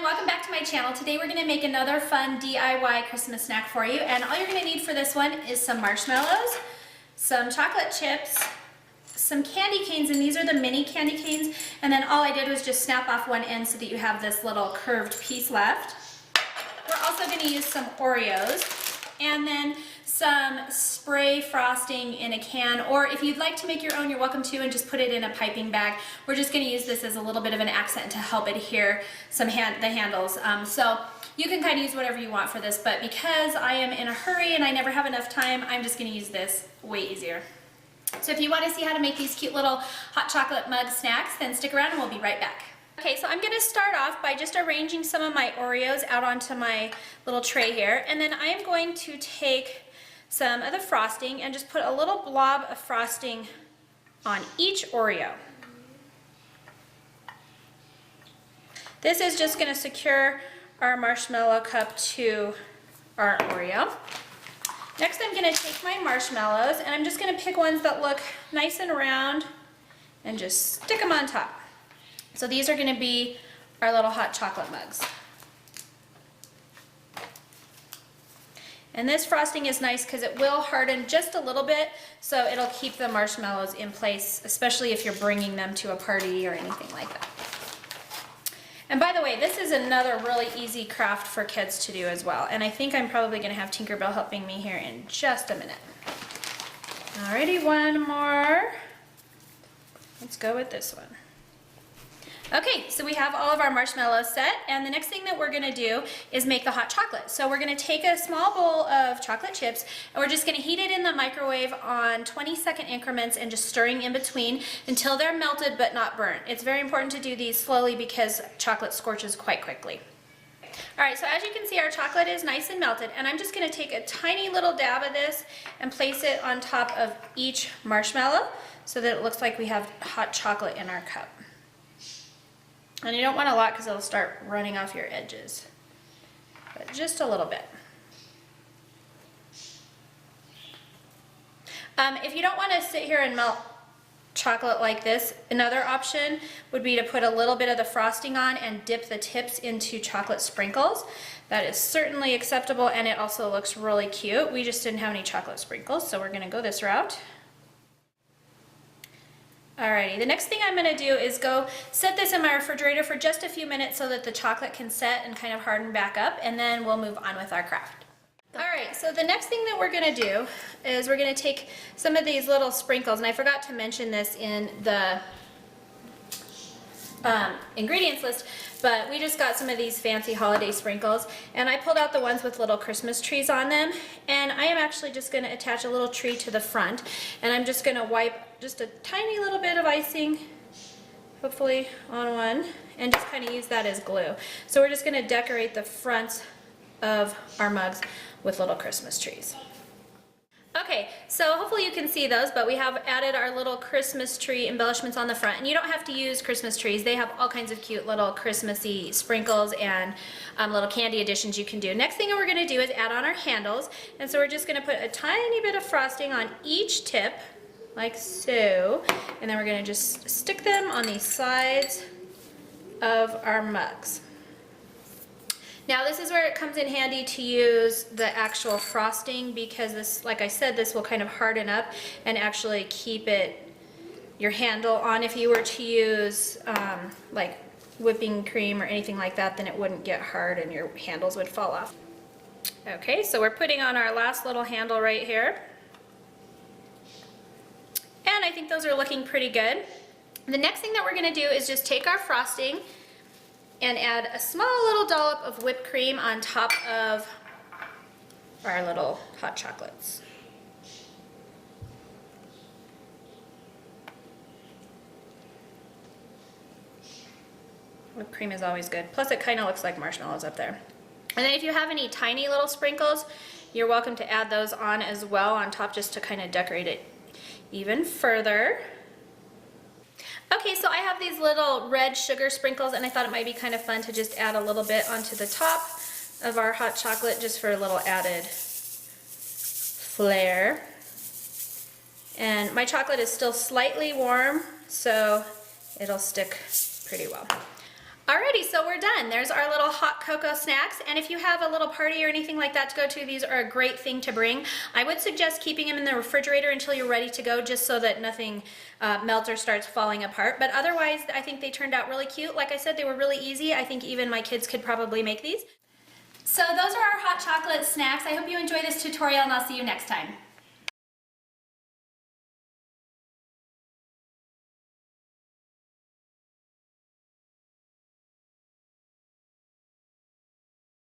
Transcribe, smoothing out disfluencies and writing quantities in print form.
welcome back to my channel. Today we're going to make another fun DIY Christmas snack for you, and all you're going to need for this one is some marshmallows, some chocolate chips, some candy canes, and these are the mini candy canes, and then all I did was just snap off one end so that you have this little curved piece left. We're also going to use some Oreos, and then some spray frosting in a can, or if you'd like to make your own, you're welcome to, and just put it in a piping bag. We're just going to use this as a little bit of an accent to help adhere the handles. So you can kind of use whatever you want for this, but because I am in a hurry and I never have enough time, I'm just going to use this way easier. So if you want to see how to make these cute little hot chocolate mug snacks, then stick around and we'll be right back. Okay, so I'm going to start off by just arranging some of my Oreos out onto my little tray here, and then I am going to take some of the frosting and just put a little blob of frosting on each Oreo. This is just going to secure our marshmallow cup to our Oreo. Next I'm going to take my marshmallows and I'm just going to pick ones that look nice and round and just stick them on top. So these are going to be our little hot chocolate mugs. And this frosting is nice because it will harden just a little bit, so it'll keep the marshmallows in place, especially if you're bringing them to a party or anything like that. And by the way, this is another really easy craft for kids to do as well. And I think I'm probably going to have Tinkerbell helping me here in just a minute. Alrighty, one more. Let's go with this one. Okay, so we have all of our marshmallows set, and the next thing that we're going to do is make the hot chocolate. So we're going to take a small bowl of chocolate chips, and we're just going to heat it in the microwave on 20-second increments and just stirring in between until they're melted but not burnt. It's very important to do these slowly because chocolate scorches quite quickly. Alright, so as you can see, our chocolate is nice and melted, and I'm just going to take a tiny little dab of this and place it on top of each marshmallow so that it looks like we have hot chocolate in our cup. And you don't want a lot because it'll start running off your edges, but just a little bit. If you don't want to sit here and melt chocolate like this, another option would be to put a little bit of the frosting on and dip the tips into chocolate sprinkles. That is certainly acceptable, and it also looks really cute. We just didn't have any chocolate sprinkles, so we're going to go this route. Alrighty, the next thing I'm going to do is go set this in my refrigerator for just a few minutes so that the chocolate can set and kind of harden back up, and then we'll move on with our craft. Alright, so the next thing that we're going to do is we're going to take some of these little sprinkles, and I forgot to mention this in the ingredients list, but we just got some of these fancy holiday sprinkles, and I pulled out the ones with little Christmas trees on them, and I am actually just going to attach a little tree to the front, and I'm just going to wipe just a tiny little bit of icing, hopefully on one, and just kind of use that as glue. So we're just going to decorate the fronts of our mugs with little Christmas trees. Okay, so hopefully you can see those, but we have added our little Christmas tree embellishments on the front, and you don't have to use Christmas trees. They have all kinds of cute little Christmassy sprinkles and little candy additions you can do. Next thing we're going to do is add on our handles, and so we're just going to put a tiny bit of frosting on each tip, like so, and then we're going to just stick them on the sides of our mugs. Now this is where it comes in handy to use the actual frosting, because this, like I said, this will kind of harden up and actually keep your handle on. If you were to use like whipping cream or anything like that, then it wouldn't get hard and your handles would fall off. Okay, so we're putting on our last little handle right here. And I think those are looking pretty good. The next thing that we're going to do is just take our frosting and add a small little dollop of whipped cream on top of our little hot chocolates. Whipped cream is always good. Plus it kind of looks like marshmallows up there. And then if you have any tiny little sprinkles, you're welcome to add those on as well on top, just to kind of decorate it even further. Okay, so I have these little red sugar sprinkles, and I thought it might be kind of fun to just add a little bit onto the top of our hot chocolate just for a little added flair. And my chocolate is still slightly warm, so it'll stick pretty well. Alrighty, so we're done. There's our little hot cocoa snacks, and if you have a little party or anything like that to go to, these are a great thing to bring. I would suggest keeping them in the refrigerator until you're ready to go, just so that nothing melts or starts falling apart. But otherwise, I think they turned out really cute. Like I said, they were really easy. I think even my kids could probably make these. So those are our hot chocolate snacks. I hope you enjoy this tutorial, and I'll see you next time.